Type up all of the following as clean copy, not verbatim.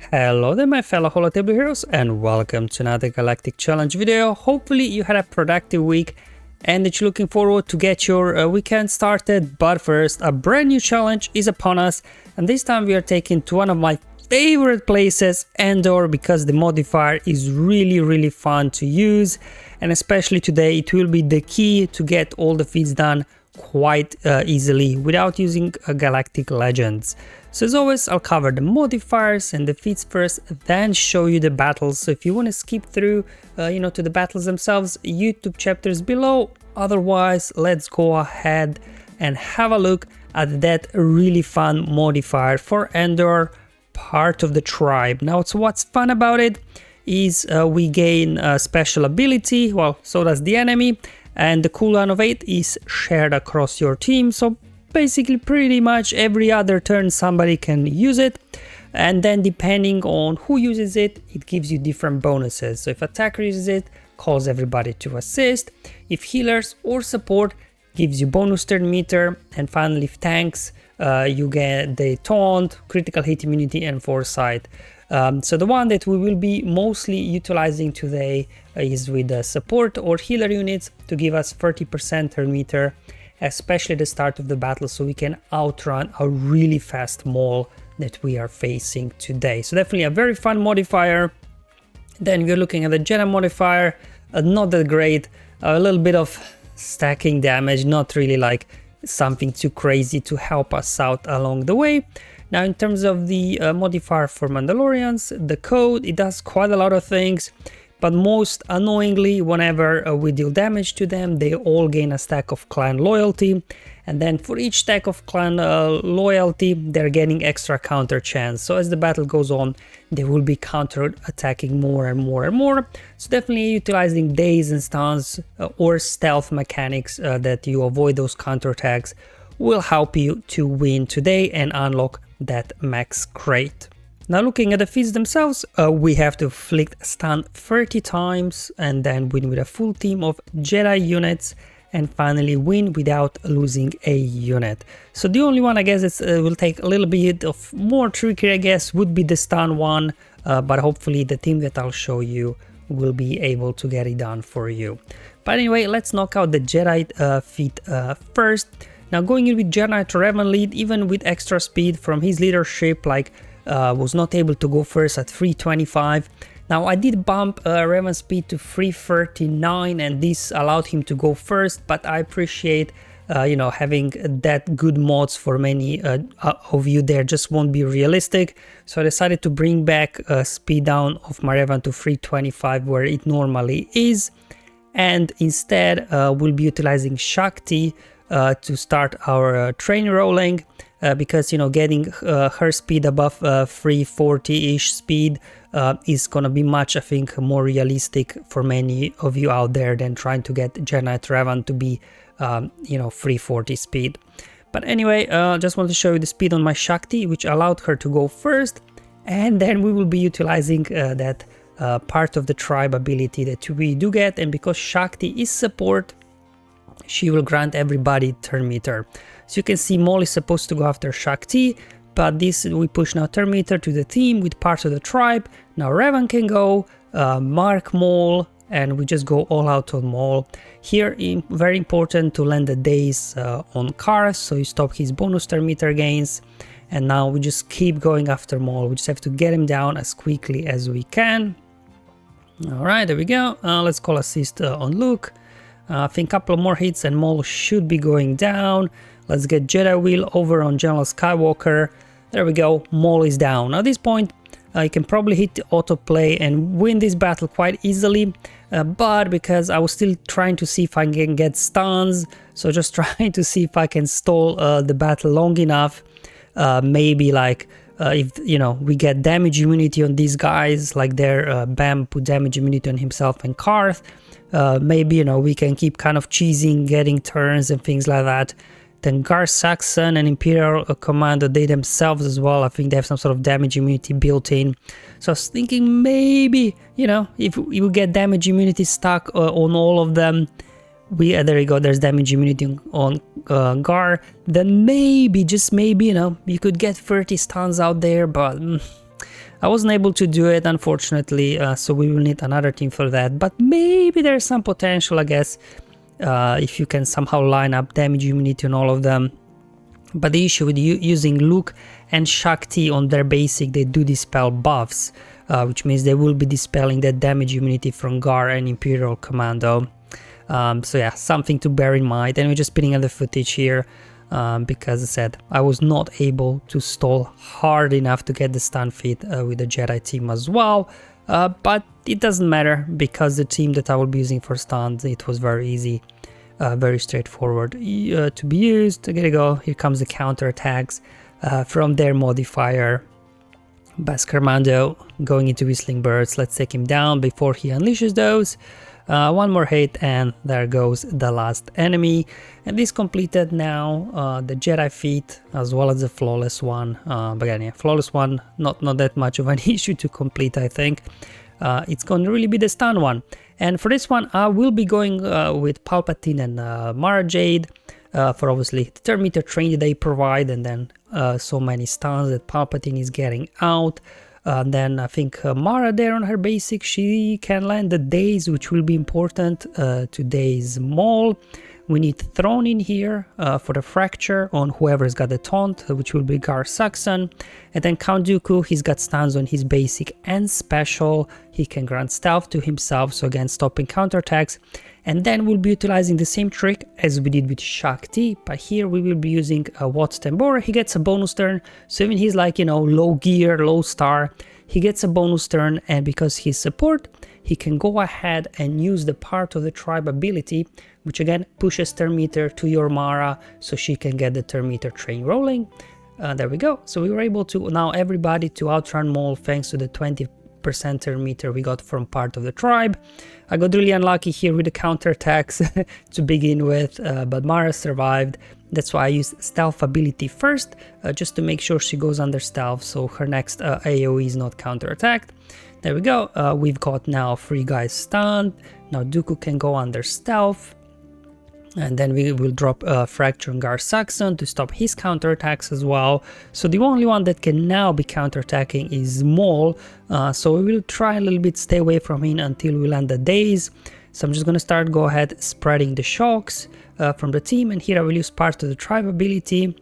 Hello there my fellow holotable heroes and welcome to another Galactic challenge video. Hopefully you had a productive week and that you're looking forward to get your weekend started. But first, a brand new challenge is upon us, and this time we are taking to one of my favorite places, Endor, because the modifier is really fun to use, and especially today it will be the key to get all the feats done quite easily without using Galactic Legends. So as always, I'll cover the modifiers and the feats first, then show you the battles. So if you want to skip through to the battles themselves, YouTube chapters below. Otherwise, let's go ahead and have a look at that really fun modifier for Endor, part of the tribe. Now, what's fun about it is we gain a special ability, well, so does the enemy, and the cooldown of 8 is shared across your team. So basically pretty much every other turn somebody can use it, and then depending on who uses it, it gives you different bonuses. So if attacker uses it, calls everybody to assist. If healers or support, gives you bonus turn meter, and finally if tanks, you get the taunt, critical hit immunity and foresight. So the one that we will be mostly utilizing today is with the support or healer units to give us 30% turn meter, especially at the start of the battle, so we can outrun a really fast maul that we are facing today. So definitely a very fun modifier. Then we're looking at the Jedi modifier, not that great, a little bit of stacking damage, not really like something too crazy to help us out along the way. Now in terms of the modifier for Mandalorians, the code, it does quite a lot of things, but most annoyingly, whenever we deal damage to them, they all gain a stack of clan loyalty, and then for each stack of clan loyalty, they're getting extra counter chance. So as the battle goes on, they will be counter attacking more and more. So definitely utilizing daze and stuns or stealth mechanics that you avoid those counter attacks will help you to win today and unlock that max crate. Now looking at the feats themselves, we have to inflict stun 30 times and then win with a full team of Jedi units, and finally win without losing a unit. So the only one I guess that will take a little bit of more tricky, I guess, would be the stun one, but hopefully the team that I'll show you will be able to get it done for you. But anyway, let's knock out the Jedi feat first. Now going in with Jedi Revan lead, even with extra speed from his leadership, like was not able to go first at 325. Now I did bump Revan speed to 339 and this allowed him to go first, but I appreciate having that good mods for many of you there just won't be realistic. So I decided to bring back speed down of my Revan to 325 where it normally is, and instead we'll be utilizing Shakti to start our train rolling, because getting her speed above 340-ish speed is gonna be much, I think, more realistic for many of you out there than trying to get Jedi Revan to be 340 speed. But anyway, just want to show you the speed on my Shakti, which allowed her to go first, and then we will be utilizing that part of the tribe ability that we do get, and because Shakti is support, she will grant everybody turn meter. So you can see Maul is supposed to go after Shakti, but this we push now turn meter to the team with parts of the tribe. Now Revan can go, mark Maul, and we just go all out on Maul. Here, very important to land the daze on Kars, so you stop his bonus turn meter gains. And now we just keep going after Maul. We just have to get him down as quickly as we can. Alright, there we go. Let's call assist on Luke. I think a couple of more hits and Maul should be going down. Let's get Jedi Wheel over on General Skywalker. There we go, Maul is down. Now at this point, you can probably hit the autoplay and win this battle quite easily. But because I was still trying to see if I can get stuns, so just trying to see if I can stall the battle long enough. Maybe like if we get damage immunity on these guys, like their Bam put damage immunity on himself and Karth. Maybe we can keep kind of cheesing, getting turns and things like that. Then Gar Saxon and Imperial Commando, they themselves as well, I think they have some sort of damage immunity built in. So I was thinking maybe, if you get damage immunity stuck on all of them, there you go, there's damage immunity on Gar, then maybe, just maybe, you could get 30 stuns out there, but I wasn't able to do it, unfortunately, so we will need another team for that, but maybe there's some potential, I guess, if you can somehow line up damage immunity on all of them. But the issue with using Luke and Shakti on their basic, they do dispel buffs, which means they will be dispelling that damage immunity from Gar and Imperial Commando. So yeah, something to bear in mind. And we're just spinning at the footage here because as I said, I was not able to stall hard enough to get the stun feat with the Jedi team as well. But it doesn't matter because the team that I will be using for stuns, it was very easy. Very straightforward to be used. There you go. Here comes the counter attacks from their modifier. Beskar Mando going into Whistling Birds. Let's take him down before he unleashes those. One more hit and there goes the last enemy. And this completed now the Jedi feat as well as the flawless one. But again, yeah, flawless one, not that much of an issue to complete, I think. It's going to really be the stun one. And for this one, I will be going with Palpatine and Mara Jade for obviously the turn meter train that they provide, and then so many stuns that Palpatine is getting out. Then I think Mara there on her basic, she can land the daze, which will be important to daze Maul. We need Throne in here for the fracture on whoever's got the taunt, which will be Gar Saxon. And then Count Dooku, he's got stuns on his basic and special. He can grant stealth to himself, so again stopping counterattacks. And then we'll be utilizing the same trick as we did with Shakti, but here we will be using Watts Tambora. He gets a bonus turn, so even he's like, you know, low gear, low star, he gets a bonus turn, and because he's support, he can go ahead and use the part of the tribe ability, which again pushes turn meter to your Mara, so she can get the turn meter train rolling. There we go. So we were able to now everybody to outrun Maul thanks to the 20% turn meter we got from part of the tribe. I got really unlucky here with the counterattacks to begin with, but Mara survived. That's why I used stealth ability first, just to make sure she goes under stealth, so her next AoE is not counterattacked. There we go. We've got now 3 guys stunned. Now Dooku can go under stealth. And then we will drop Fracture on Gar Saxon to stop his counterattacks as well. So the only one that can now be counterattacking is Maul. So we will try a little bit stay away from him until we land the daze. So I'm just going to go ahead spreading the shocks from the team. And here I will use part of the tribe ability.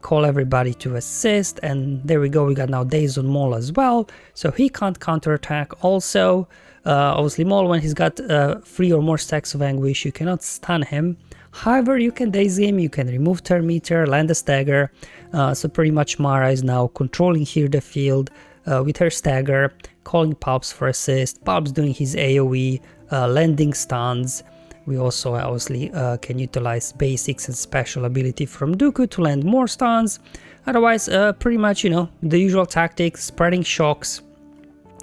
Call everybody to assist, and there we go. We got now daze on Maul as well, so he can't counterattack. Also, obviously Maul, when he's got 3 or more stacks of anguish, you cannot stun him. However, you can daze him, you can remove turn meter, land a stagger. So pretty much Mara is now controlling here the field with her stagger, calling Palps for assist, Palps doing his AoE, landing stuns. We also obviously can utilize basics and special ability from Dooku to land more stuns. Otherwise, pretty much, you know, the usual tactics, spreading shocks.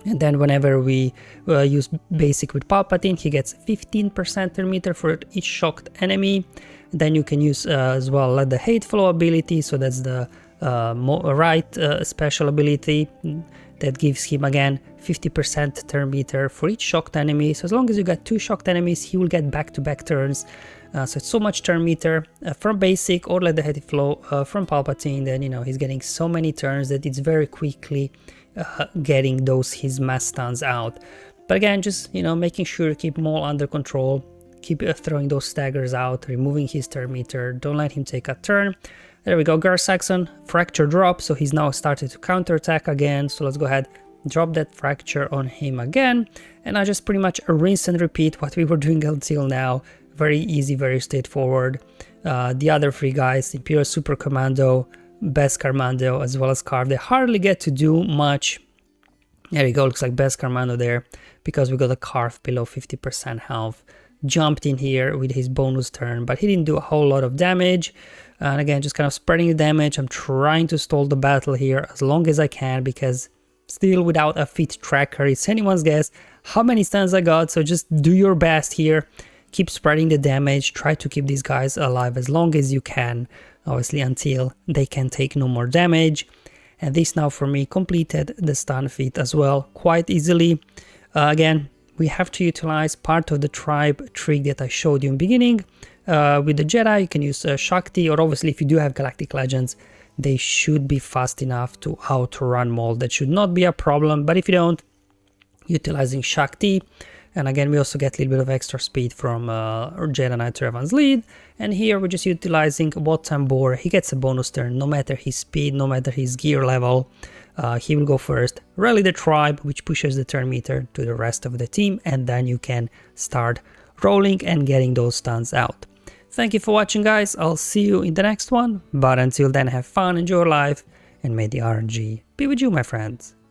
And then whenever we use basic with Palpatine, he gets 15% turn meter for each shocked enemy. Then you can use as well let the hate flow ability, so that's the right special ability that gives him again 50% turn meter for each shocked enemy. So as long as you got 2 shocked enemies, he will get back-to-back turns. So it's so much turn meter from basic, or let the hate flow from Palpatine. Then, you know, he's getting so many turns that it's very quickly getting those his mass stuns out. But again, just, you know, making sure to keep Maul under control, keep throwing those staggers out, removing his turn meter, don't let him take a turn. There we go, Gar Saxon, fracture drop, so he's now started to counterattack again. So let's go ahead, drop that fracture on him again, and I just pretty much rinse and repeat what we were doing until now. Very easy, very straightforward. The other 3 guys, Imperial Super Commando, Beskar Mando, as well as Carve, they hardly get to do much. There you go, looks like Beskar Mando there, because we got a Carve below 50% health. Jumped in here with his bonus turn, but he didn't do a whole lot of damage. And again, just kind of spreading the damage. I'm trying to stall the battle here as long as I can, because still without a fit tracker, it's anyone's guess how many stuns I got. So just do your best here. Keep spreading the damage. Try to keep these guys alive as long as you can, obviously until they can take no more damage. And this now for me completed the stun feat as well quite easily. Again, we have to utilize part of the tribe trick that I showed you in the beginning. With the Jedi, you can use Shakti, or obviously if you do have Galactic Legends, they should be fast enough to outrun Maul. That should not be a problem, but if you don't, utilizing Shakti, and again we also get a little bit of extra speed from Jedi Knight Revan's lead, and here we're just utilizing Wotan Bor. He gets a bonus turn no matter his speed, no matter his gear level. He will go first, rally the tribe, which pushes the turn meter to the rest of the team, and then you can start rolling and getting those stuns out. Thank you for watching, guys. I'll see you in the next one, but until then, have fun, enjoy your life, and may the RNG be with you, my friends.